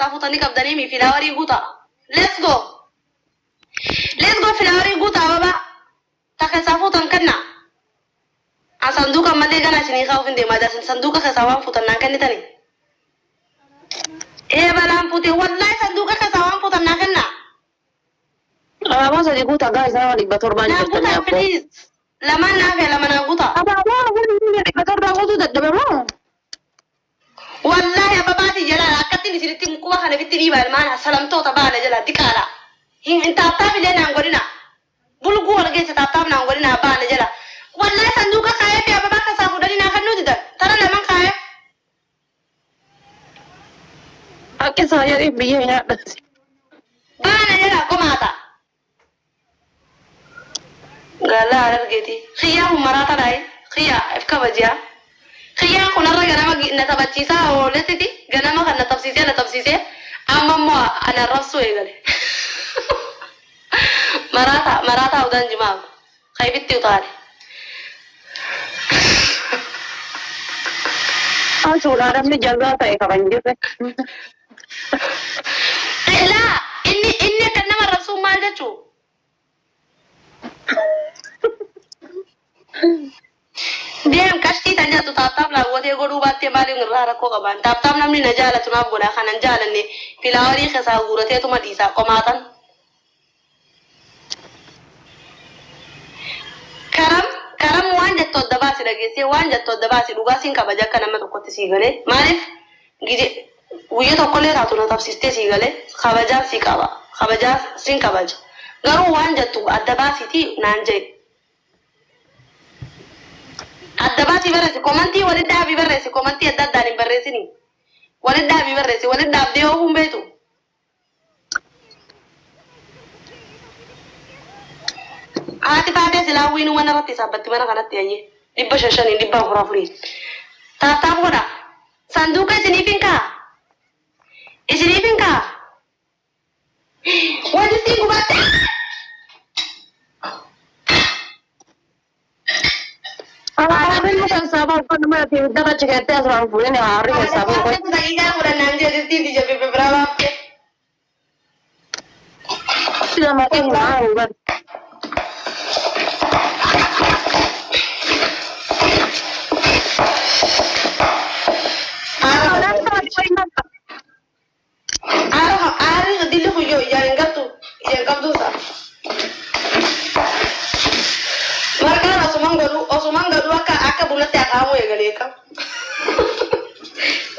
فوتني كبدني مي فلاوري غوتا let's go فلاوري غوتا بابا تكسا فوتن كنا صندوق ما دي غنا شني خاوفين دي ما دا صندوق كساوان فوتن كن تاني ايه بلان فوتي والله صندوق كساوان فوتن كنا ما سدي غوتا جايز انا اللي بترباني غوتا بليز لما نافع لما نغوتا ابا ما بتربا غوتا دبا والله يا باباتي جلال اكتني سيرتي مكوا خنا بتني بالمان سلامتو تبع جلال ديكالا انت تابي لنا غورينا بلغو ولا جيت تابنا غورينا بان جلال والله صندوق خايف يا بابا كسافو دلينا خنو ده ترى لما خايف اكيد صاير بيه يا بان جلال قماتا قال لا رجيتي خيام مراتا داي خيا افكبجيا خيام كنا رجعنا ما نتبتشيسا ولتدي جنا ما كنا تبسيسه أما ما أنا راسو يقولي مراتا ودان جماعة خايفتي وطاري شو لا رمني جلبا تاي كمان جت لا إني كنا ما راسو ما جتشو ديم كشتي تانجا تو تاب لا ودي غدو باتي بالي نغرا كو كبان تاب نمني نجاله تنا بولا خنن جالني فيلاوري خسا غورته تو مديسا قماتن كرم وانجا تو دباسي دغيسي وانجا تو دباسي دوغاسين كباجا كنما تو كوتي سيغلي مالف غيدي ويه تو كولي تاتو نا تبسيستي سيغلي خباجا سيكابا خباجا سين كباجا غرو وانجا تو ادباسي تي نانجي الدباسي برسي كومنتي ولا دابي برسي كومنتي الداداني برسيني ولا دابي برسي ولا داب ديو هم بيتو هاتي فاتي سلاوين وانا رتي سابتي وانا كانت ياي دبا شاشاني دبا فرافري تاتا بودا صندوق سنيفينكا اسنيفينكا وجسي كوباتي أنا بنقول سبب كل ما في الدرجة كده أسمع فلان يعرف سبب كل. أنا تلاقيها ولا نانجي دي دي جاب ببرا لا ما كان معه بس. أنا دي اللي هو يعني قبضو صح. Marka Osman garu aka bulate akamu ya gale ka.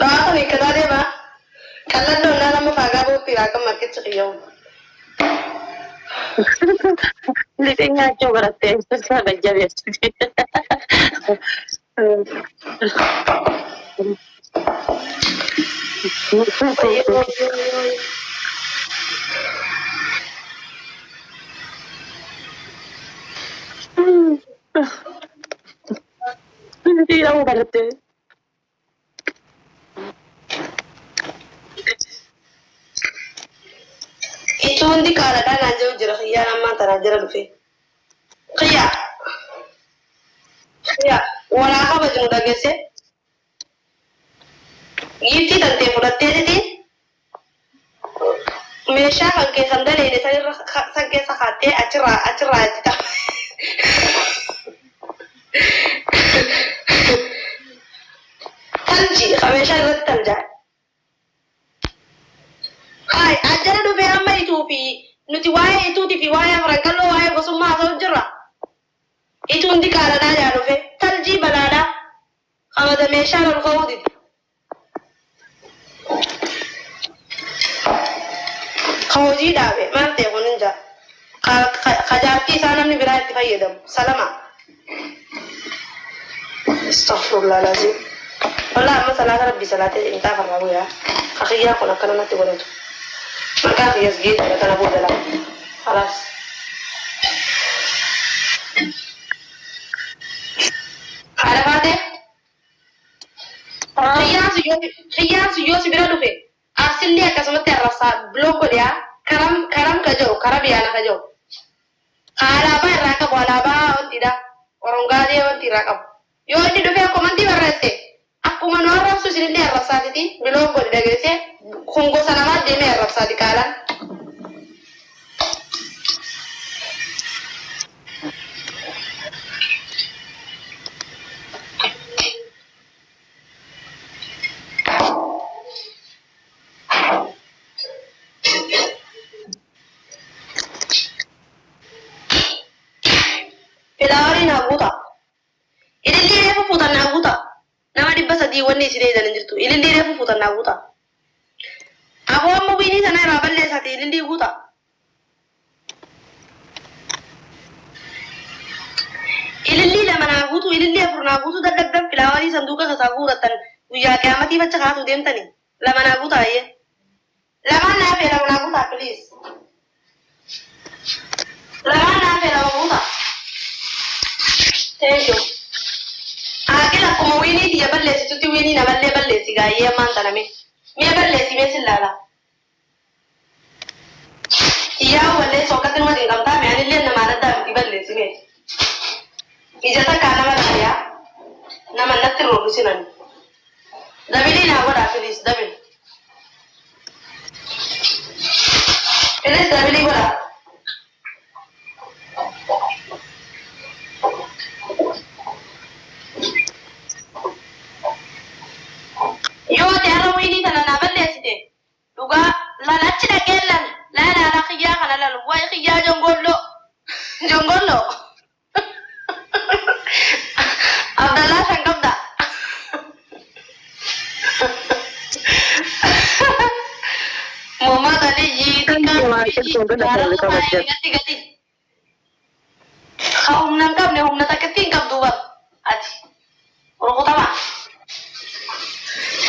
Rawa ni kada de ba. Kallan don na mu faga bo pira kan market tsiyo. Living at your birthday, just have a job yesterday. Hindi ako birthday. Itu hindi kala da na jauh jira khiya amma tara jira dufe. Khiya wala ka bajung da gese. Yiti tante furatte didi. Mesha kan ke sandale ne sai sanke sakate acira tita. Tanji khamisha rat tanja. Hai ajara dufe amma itufi nuti waya ituti fi waya frangallo waya gosumma so jira. Itu ndi kala da ya dufe tanji balada khamada mesha al qawdi. Khawji dawe mante goninja. Khajati sana ni birayati fayyadam salama. Astaghfirullah lazim. والله ما صلاة ربي صلاة انت فرموا يا اخي يا كنا كنا نتقولوا ما كان في يسجد ولا كان ابو دلا خلاص على فاته خيار سيوسي بيرادو في ارسل لي كسمت الرصاد بلوكو يا كرم كجو كربي انا كجو على با راكب ولا با وتدا orongade wanti rakab yo di do fe ko manti warrese akuma no rasu sirinde arrasatiti bilo ko dagese Kungo sana ma deme arab sadi kala. Filawari na buta. Ililli refu futan na buta. Nama dibba sadi wanni sire jalan jirtu. Ililli refu futan na buta. Aku mau bini sana raballe sati ililli buta. Ililli lama na butu ililli afur na butu dadab filawari sanduka kasaguratan. Uya kiamati baca katu dem tani. Lama na buta ye. Lama na fe lama na buta please. Lama na fe lama buta. Thank you. Akil aku mau ini dia balle situ tu ini na balle si gaya manta na me. Me balle si me silala. Iya balle sokat kan mari ngam ta me ani len na mana da di balle si me. Ijata kana mara ya. Na man natro rusinan. Dabili na wada please dabil. Please dabili wada. Yo tiara wini tana na balle site. Duga la lacci da kellan. La khiya kana la wa khiya jongollo. Jongollo. Abdallah sangkapda. Muhammad Ali ji gati. Kau nangkap ne humna tak tingkap dua. Aji. Orang kota mah.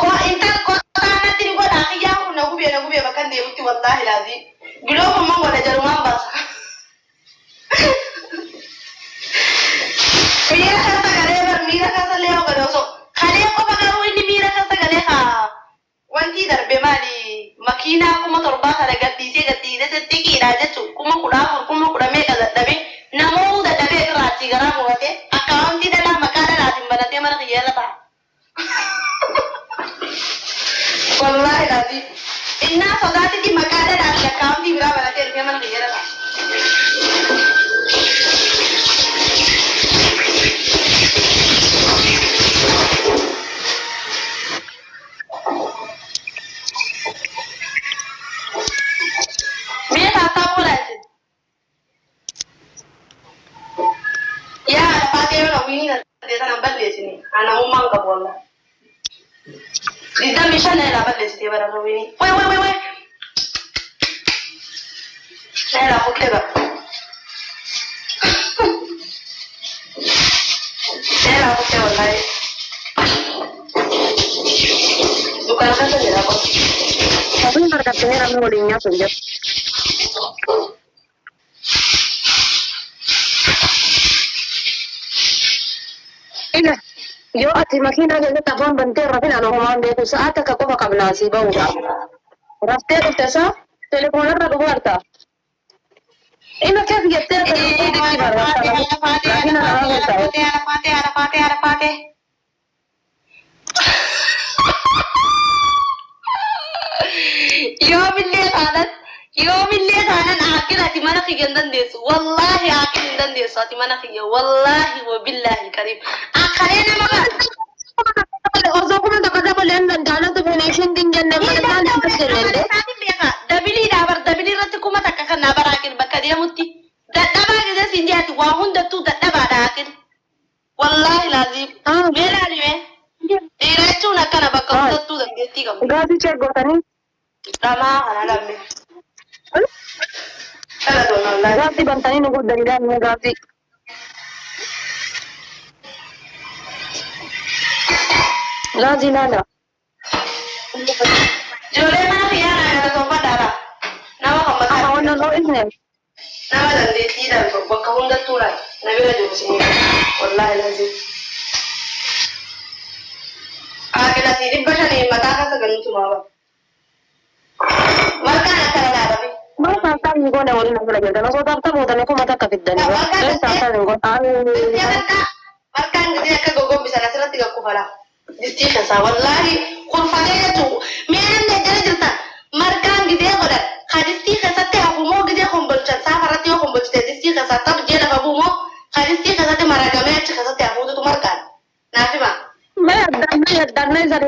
Kok intel kota nanti ni gua dah ya aku biar makan dia bukti wallahi lazim. Gilo ngomong gua dah jarum ambas. Mira kasa leo gadoso. Kale ko pagaru ini mira kasa gale ha. Wanti darbe mali makina kuma torba kare gatti se tiki raja chu kuma kuda me kaza dabe namo da dabe rati gara mo gate account da la makara rati balate mara khiyala ta. Wallahi lazim inna sadati di makara rati account di bira balate rupiah mara khiyala ta. Ya, pakai orang ini nanti sana balle sini. Anak umang kabola. Tidak bisa nih lah balle sini barang ini. Woi. Saya lah putih bah. Saya lah putih wallahi. Bukan apa saja aku. Tapi berkatnya rame walinya saja. Ina, yo ati makina jale tafan bante rafin ano human de ku saat ka ko kabla si bauga. Raste ko tesa telefonar ra duwarta. Ina kef yette Fatih. يوم اللي أنا أكل هتي ما نخي جندن ديس والله أكل جندن ديس هتي ما نخي والله وبالله الكريم أخلينا ما أوزوكم أنت كذا بلين دانا تفنيشن دين جنة ما دانا تفسيرين دبلي رتكم أتكلم نبرة أكل بكريا متي دبا كذا سنجات وهم دتو دبا أكل والله لازم ميلا نيوه إيرتشو نكنا بكرة دتو دبيتي كم غادي تشيك غوتاني تما أنا لامي Gati bantani nunggu dari dan gati. Gazi nada. Jole mana ya ada sofa darah. Nama kamu Ah, ono no isne. Nama dan deti dan bakal hunda turai. Nabi lagi sini. Wallahi lazim. Kita sini baca nih mata kan segan cuma. Mereka nak cara apa? Mana santai ni kau dah orang nak belajar. Kalau soal tak mau tanya kau mata kapit dan. Kalau santai ni kau tahu. Mereka dia ke gogom bisa nasihat tiga kufala. Distikan sa wallahi kurfanya tu. Meran dia jadi cerita.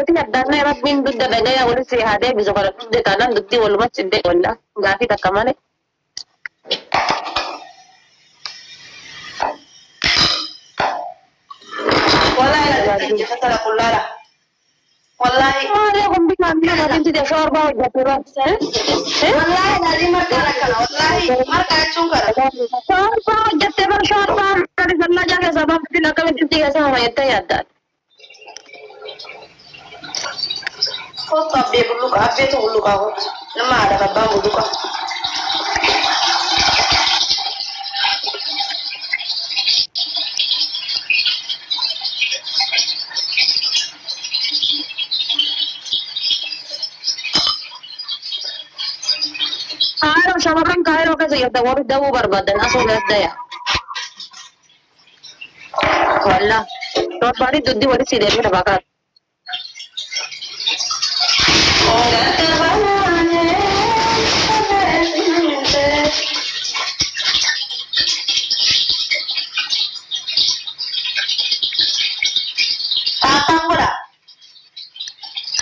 Beeti addaanna rabbiin dugda dhagaya wali si haadee bisu kana dugde taanaan dugdi walumatti sidde walla gaafii takka malee. Wallahi la tinje fasala kullala. Wallahi. Maale kumbi kaamila gadinti de shorba hojjate ba. Wallahi lazim markana kana wallahi markana chunkara. Shorba hojjate ba shorba kadi salla jaake sababti lakkabitti keessa hamayyetta yaaddaadha. Foto abbe buluka abbe to buluka ko. Nama ada babban buluka. Kairo shamarran kairo keessa yadda warri dawuu barbaadan asoo gaddaya. Walla torbaani duddi wali si deemee bakkaat. Tatanggola.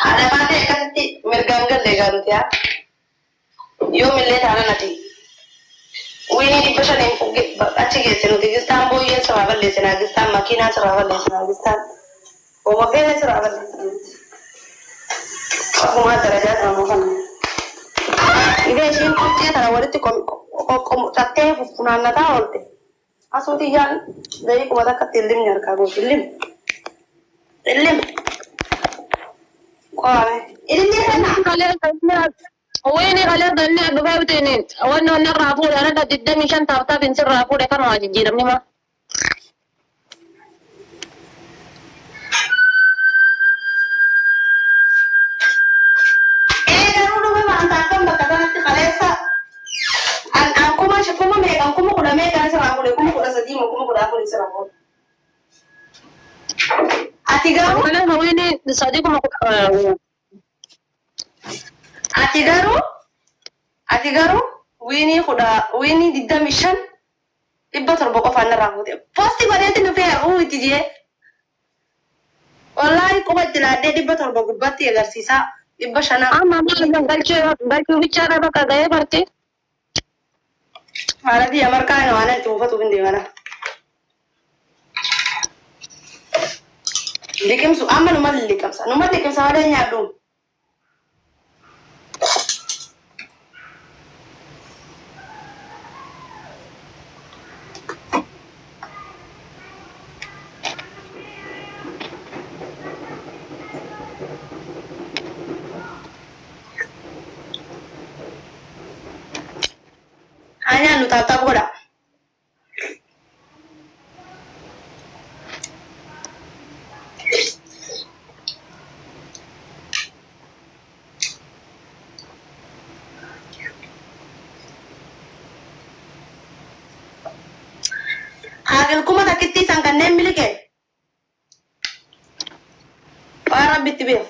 Ada mate kasih merganggal deh garut ya. Yo mille thana nati wini di person en fuge achi ge senu digistan bo ye saraval le sena digistan makina saraval le sena digistan o mafene saraval le sena aku ma daraja tamu kan ide shin kutte tara wariti kom tatte funana ta olte asuti yan dai ko mata katilim nyar ka go tilim ko ame ini sana ويني غلط اني بفاوتين وانا نرافو انا قد مشان تابتا بنسر رافو ده كان واجي جيرمني ما garu no me mantakan bakata nanti kalesa aku mah cuma megang aku mau kuda megang serangkul aku mau kuda sedih aku mau kuda aku di serangkul ati garu انا ويني صديقكم ati garu wini kuda wini didda mission ibba torbo ko fanna rangote posti barete no fer itu je wallahi ko badila de ibba torbo gubbatti agarsiisa ibba shana اما ما galchu bichara baka gaye barte maladi amar kana wana tufatu bindi mana likim su amma no mal likim sa wada nyaadum hanya nu tatap goda hagel kuma takitti sangkan nemili ke para bitibir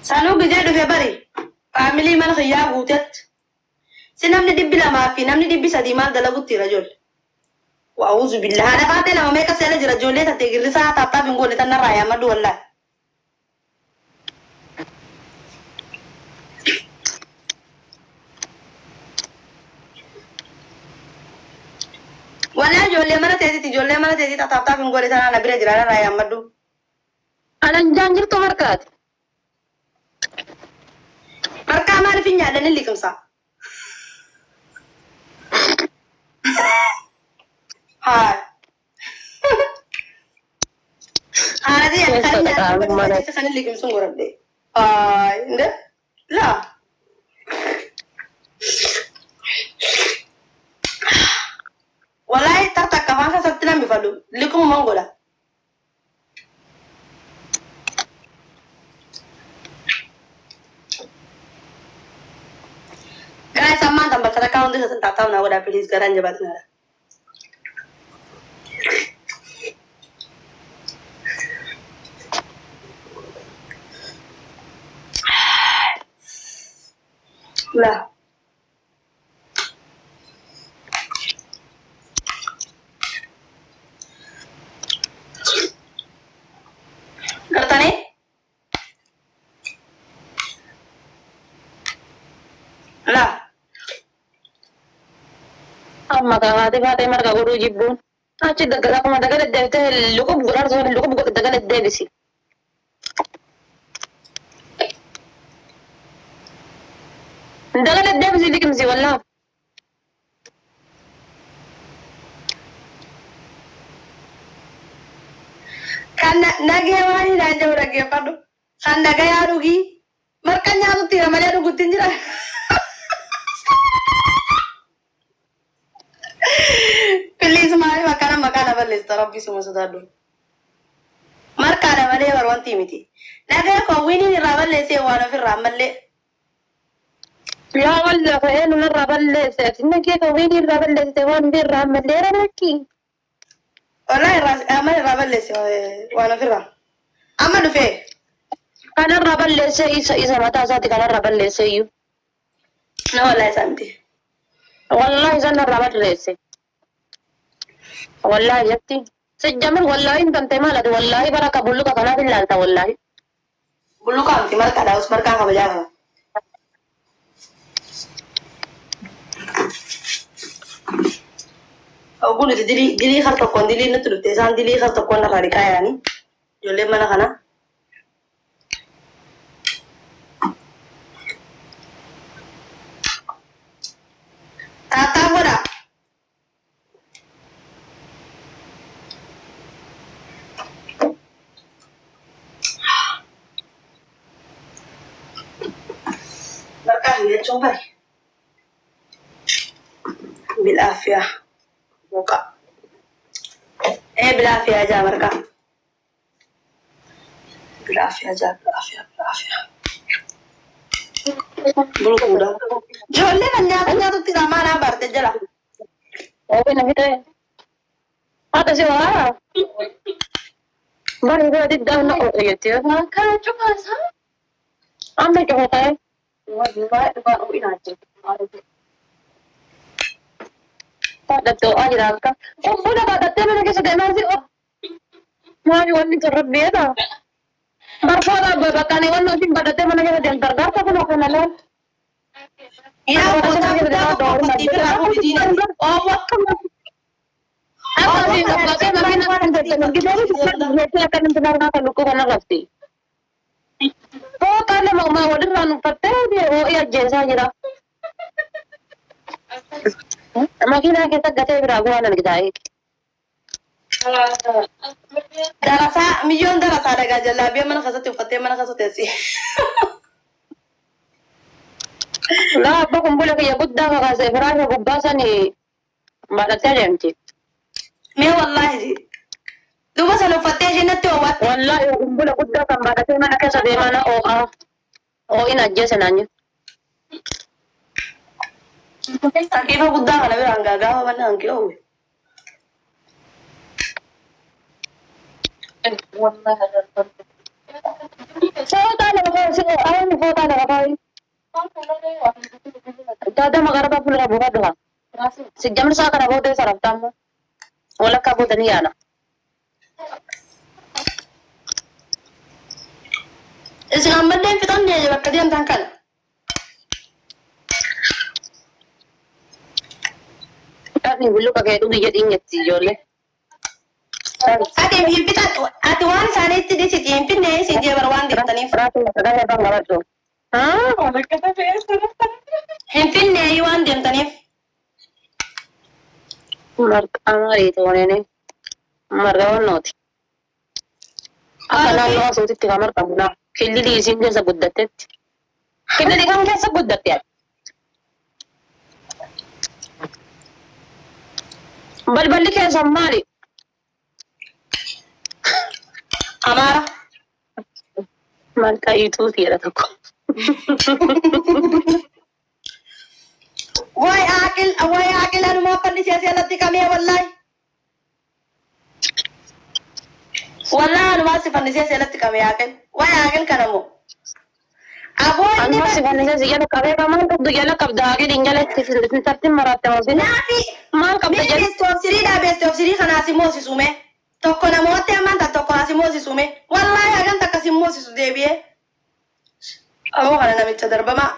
sanu gije do febari family man khiya gutet sinamni dibila ma fi namni dibbi sadi mal dalagutti rajul wa a'udhu billahi ana fatela ma meka sele rajul ta tegirisa ta ta bingole tan raya madu wallahi wala jolle mana tedi ta ta bingole tan na bire jirana raya madu انا جانجر تو مركات marka ma rifin ya dan likum sa ha ada ya kan likum sun gorabde ay nda la wallahi tata kafansa sattilan bi falu likum mongola guys amman tambal tara kaun desa tata na wada please garan jabat nara lah makaate baatee marga godhuu jibbuun. Achi akkuma dagala deebitee luqub godhaa luqub godha dagala deebisi. Dagala deebisi liqimsi wallaahi. Kan nagee waan hin jiru dhaggeeffadhu. Kan nagayaa dhugii marqa nyaatutti malee dhugutti hin jira. Please maaliif akkana maqaa na balleessita rabbi suma sodaadhu. Marqaadha malee bar wanti miti. Nagaa koowwiniin irraa balleessee waan ofirraa mallee. Yaa waldaa ka'ee nurraa balleesse. Sinna kee koowwiniin irraa balleesse waan birraa mallee rakki. Wallahi irraa balleesse waan ofirraa. Amma dhufee. Kanarraa balleesse isa mataa isaati kanarraa balleesse iyyuu. Na wallahi isaanti. Wallahi isa narraa balleesse. Wallahi jetti. Sejjamin wallahi hin tante maalati wallahi baraka bulluka kanaaf ilaalta wallahi. Bulluka miti marqaadha us marqaa kabajaa qaba. Ogun itu dili har tokkoon dilii nutti dhufte isaan dilii har tokkoon narraa dhiqaa yaani ijoolleen mana kana. Taataa godha. Marqaa jechuun bari. Bilaafiyaa. Buka. Bilafia aja mereka. Bilafia aja, bilafia. Belum udah. Jolly nanya tuh tidak mana barte jala. Oh, benar kita. Ada sih wah. Baru tadi dah nak ya dia. Makan coba sah. Ambil coba teh. Wah, dua ini aja. Pada doa dirangka. Oh, udah pada temen lagi sedang nasi. Oh, mau ini kerap dia dah. Barfada babakan ini nanti pada temen lagi sedang tergarta pun aku nalar. Iya, aku di sini. Oh, waktu apa sih? Bapak makin akan tertenang. Kita akan mendengarkan luku karena pasti. Oh, karena mau order anu pate dia. Oh, iya jasa aja. Makina kita gate beraguan kita ini. Darasa million darasa ada gajah biar mana kasut fatih mana kasut sih. Lah, apa kumpul lagi ya Buddha kakak berasa bubasa nih. Mana saja nanti. Me wallahi. Lu masa lu fatih aja nanti awat. Wallahi kumpul Buddha kan mana sih mana kasut di mana oh ini aja senanya. Sakit apa Buddha kan bilang gagal mana angki oh. Foto na ako sih, awan foto na ako. Dada magarapa pula buka doa. Sejam sa kana bote sarap tamu. Wala ka bote ni ana. Isi gambar dia kita ni aja bakal dia tangkal. Ni bulu pakai itu dia ingat sih jole. Ati impita ati wan sana itu di situ impin nih sih dia berwan di tanif. Rasa ada bang lawat tu. Ah, Impin nih wan di tanif. Amar itu ini. Margawan not. Akan Allah sulit kamar kamu na. Kili di sini dia sebut datet. Kili di kamu dia sebut datet. Balik ya sama ni. Amara. Maka itu tidak tahu. Why akil anu mau kondisi lati kami ya wallahi. Wallahi anu masih kondisi lati kami akil. Why akil kanamu. Abo ini masih kondisi siapa kabe kamu tuh dia lah kabda lagi tinggal di sini tapi marate masih. Nafi. Mal kabda jadi. Best of siri kana si mosi sume. Toko na mote amanta toko na si mosi sume. Wallahi agan taka si mosi su debiye. Amo kana na mitsa darbama.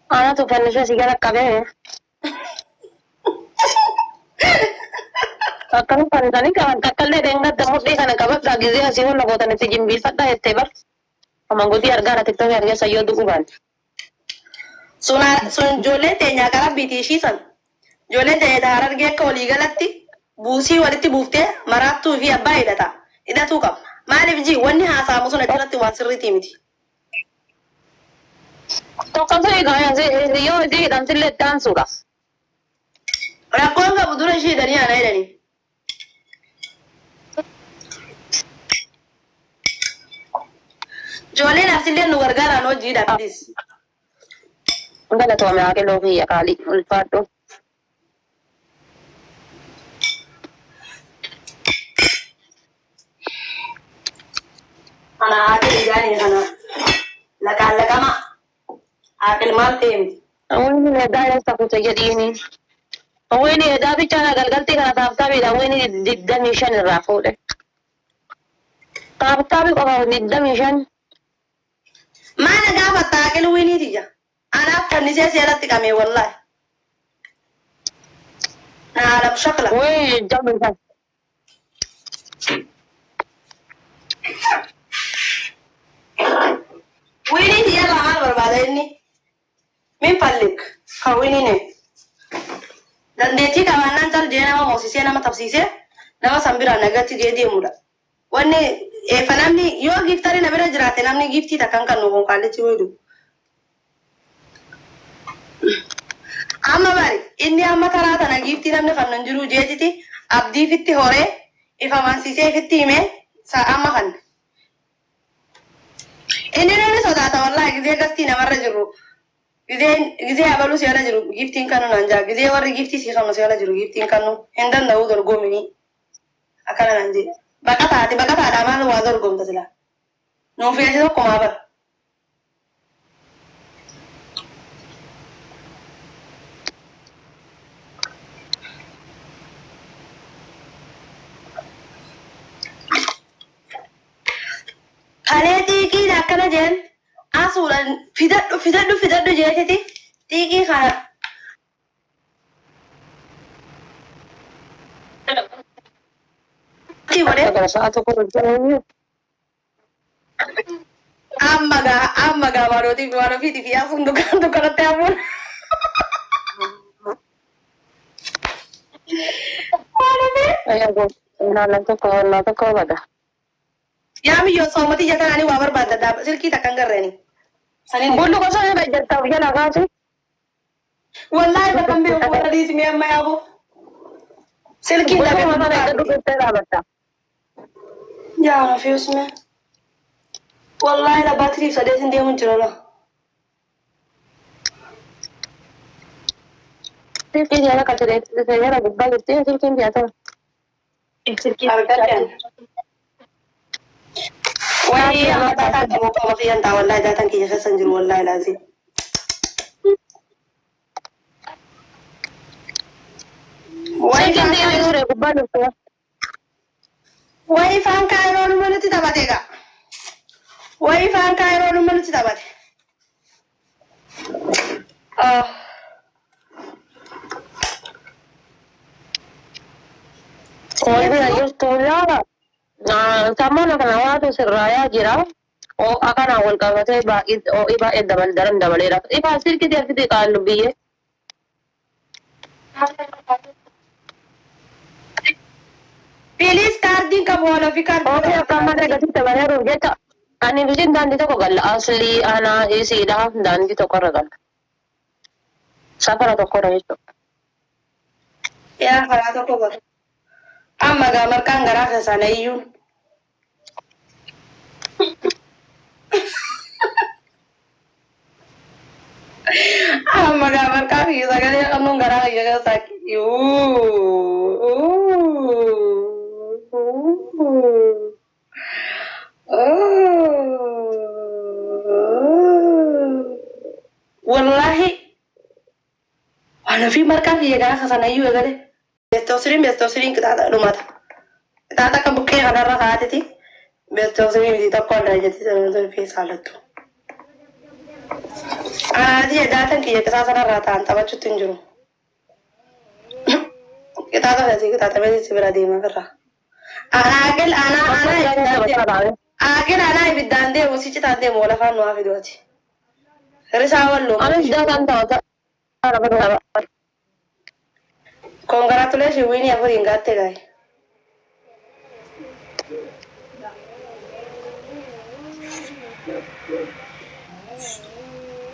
Ana tuh kondisi siapa kabe. Akkana fanisanii qaban takkaallee deengadda mudhii kana qabadhaa gizee asii wal gootanii itti jimbiifadhaa jettee bar. Amanguutii argaara tiktookii argeessa yoo du'u baane. Sun ijoollee teenyaa gara biitiishii san. Ijoolleen teenya Harargee akka walii galatti buusii walitti buuftee maraattuu fi abbaa hidhatuu qaba. Maaliif jii wanni haasa'amu sun achirratti waan sirriitii miti. Tokkotu egaa yoo isii hidhamtillee itti aansuudha. Rakkoon qabu dura ishee hidhanii aanaa hidhanii. Ijoolleen asillee nu gargaaraan hojii hidhamtis. Galatoome haqiloo fi yaqaalii ulfaadhu. Kana haati ijaanii kana laqaan laqama. Haaqil maal ta'e miti. Awwini edaa eessa kutte jedhiini. Awwini edaa bichaan galgaltii kana taabtaabiidha. Awwini 25 irraa fuudhe. Taabtaabii qofa 25. Maana gaafatta haaqil winiiti jira. Anaaf fannisee seeratti qabee wallaahi. Naalam shakla. Wee jamisa. Winiiti yalla maal barbaada inni? Min fallik ka winine. Dandeettii qabaannaan cal nama moosisee nama tabsiisee nama sanbiraan nagatti deemudha. Wanni eefa namni yoo giiftarii na bira jiraate namni giiftii takkan kan nu konkaalletti hoydu. Amma bari inni amma karaa tana giiftii namni fannan jiru jeetiti abdii fitti horee ifa mansiisee fitti himee amma kan. Inni namni sodaata wallahi gizee gastii namarra jiru. Gizee abaluu si'ala jiru giiftiin kanu naan jaa gizee warri giiftii si kanu si'ala jiru giiftiin kanu hin danda'u dorgomini akkana naan jee baqataadha maal waa dorgomta sila nuuf yeesi tokkumaa bara. Kalee xiiqiin akkana jeen asuudhaan fidadhu jeetiti xiiqii kana. Amma gaa waarootii waan ofiitii fi asuun dukkanatti hafuun. Naalan tokko bada. Yaamiyyoo soomati jatanaanii waa barbaadda silkii takkan garreeni. Bullu gosa yoo bajjattaaf jala kaase. Wallahi bakkan beeku warra dhiisni amma yaaboo. Silkiin dhabee mana eeggadhu keessee dhaabatta. Yaa na fiusme. Wallahi la baatiriif sadee sin deemuun jira la. Silkiin jala kaasee jala gubbaa jirti silkiin biyyatama. Silkiin argadhaan. Wai amma taataan qabu qaba fiyyantaa wallahi taataan kiyya keessan jiru wallahi laazim. silkiin deemee ture gubbaa jirti. Wai faan kaayiroo numa nutti taphate egaa. Wai faan kaayiroo numa nutti taphate. Bira jirtu laala. Samana kana waatu sirraayaa jira. Akkanaan wal qabatee baay'ee dabaleera. Ifaan silkii deemtiti qaallu biyyee. Bilis kaardiin qabu wala fi kaardii. Ofi akkaan mataa gadi dabaleeruuf jecha. Ani bisiin daandii tokko galla. Aslii anaa isiidha daandii tokkorra galla. Safara tokkorra jechuudha. Yaa karaa tokko gala. Amma gaa marqaan garaa keessaan iyyuu. Amma gaa marqaa fi sagalee qabnuun garaa kiyya keessaa wallahi waan fi marqaa kiyya garaa keessaan iyyuu eegale. Bestosiriin qixaaxa dhumata. Qixaaxa akka buqqee kanarra kaa'ateti. Bestosiriin miti tokko irraa jetti sanoota fi saalattu. Anaati daatan kiyya qisaa sanarraa ta'an taphachuutti hin jiru. Kitaaba kasii kitaaba si bira deema firra. Aagil anaa ibiddaan deemu si citaan deemu wal afaan nuwaa fidooti. Risaa walloo. Anis daataan taa'ota. Congratulations winii afuriin gaatte gaa'e.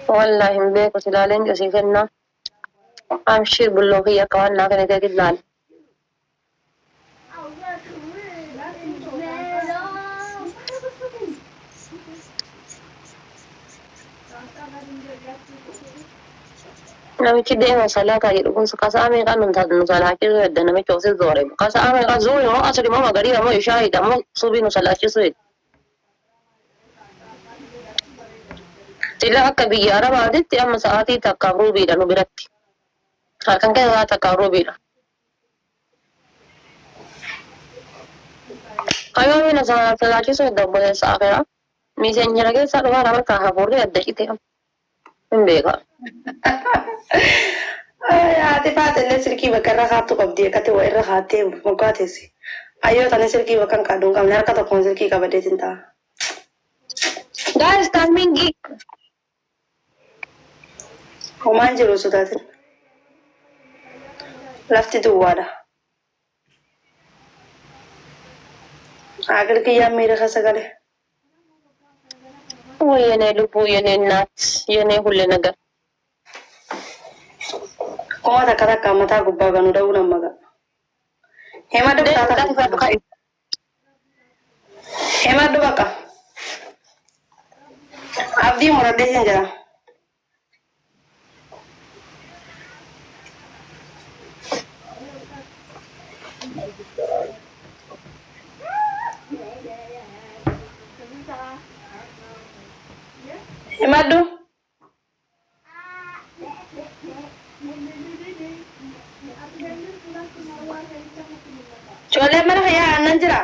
Wallahi hin beeku silaaleen josii kennaa. Amshir bulloo kiyya akka waan naa kana ta'e ilaali. Namichi deema salaataa jedhu kun kasaa meeqaan nu salaachisu hedda namicha osis zoore. Kasaa meeqaa zuuri moo asiri moo magariira moo ishaayidha moo subii nu salaachisu hedda. Sila akka biyya Arabaatitti amma sa'aatii takkaaf ruubiidha nu biratti. Halkan keessa sa'aa takkaaf ruubiidha. Qayyoomiin salaachisu hedda obboleessa akeera. Miiseen jira keessaa dhufaa nama akka hafuurri adda cite hin beekaa. Ati faatellee silkii bakka irra kaattu qabdii akkati waa irra kaattee moggaa teessi. Ayyoo tani silkii bakka hin qaaddu hin qabne harka tokkoon silkii qabadeetiin ta'a. Guys, coming geek. Homaan jiru sodaatin. Lafti duwwaadha. Agil kiyyaan miira keessa gale. Yenee lubbuu yenee naat yenee hulle nagar. Kuma takka takka mataa gubbaa ganu da'uu nama ga'a. Hemaddu bakka. Hemaddu bakka. Abdii muradhee siin jira. Hemaddu. Coollee mana fayyaa aannan jira.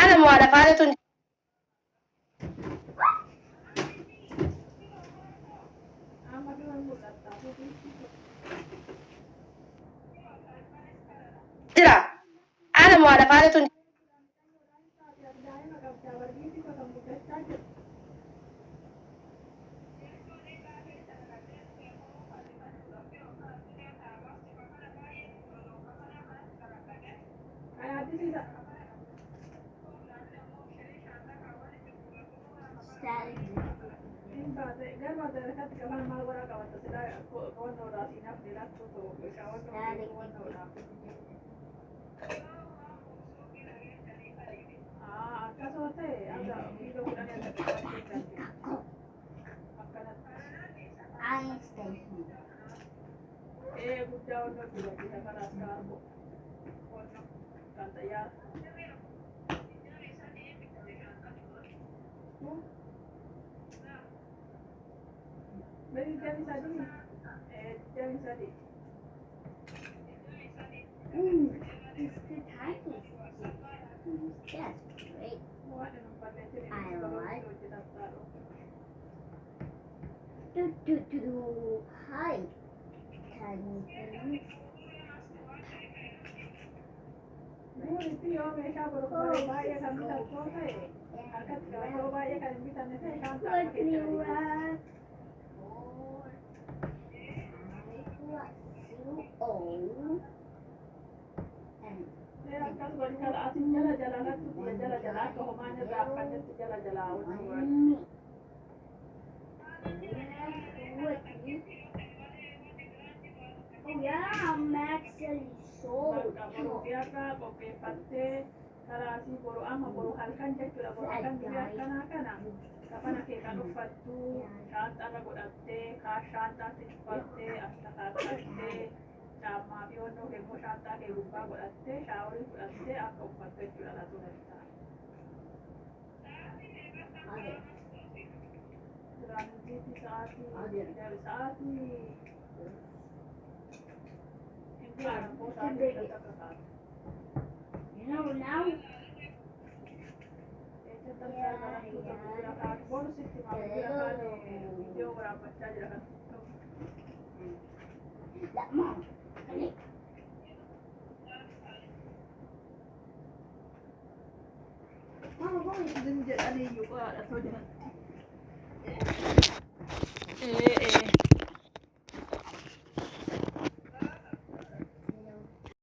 Aana moo haadha faatetu jira. Aana moo haadha faatetu Hi. Can you hear me? Yeah, I'm actually so Karasi boro ama boro halkan jechuudha boro halkan biyya akkanaa kana kafana kee kan uffattu shaanxarra godhattee shaanxaatti uffattee akka kaakattee caammaa fi wannoo kee immoo shaanxaa kee gubbaa godhattee shaaworii fudhattee akka uffattu jechuudha laatu danda'a. Tiraanziitii sa'aatii You know now. Mom. Eh,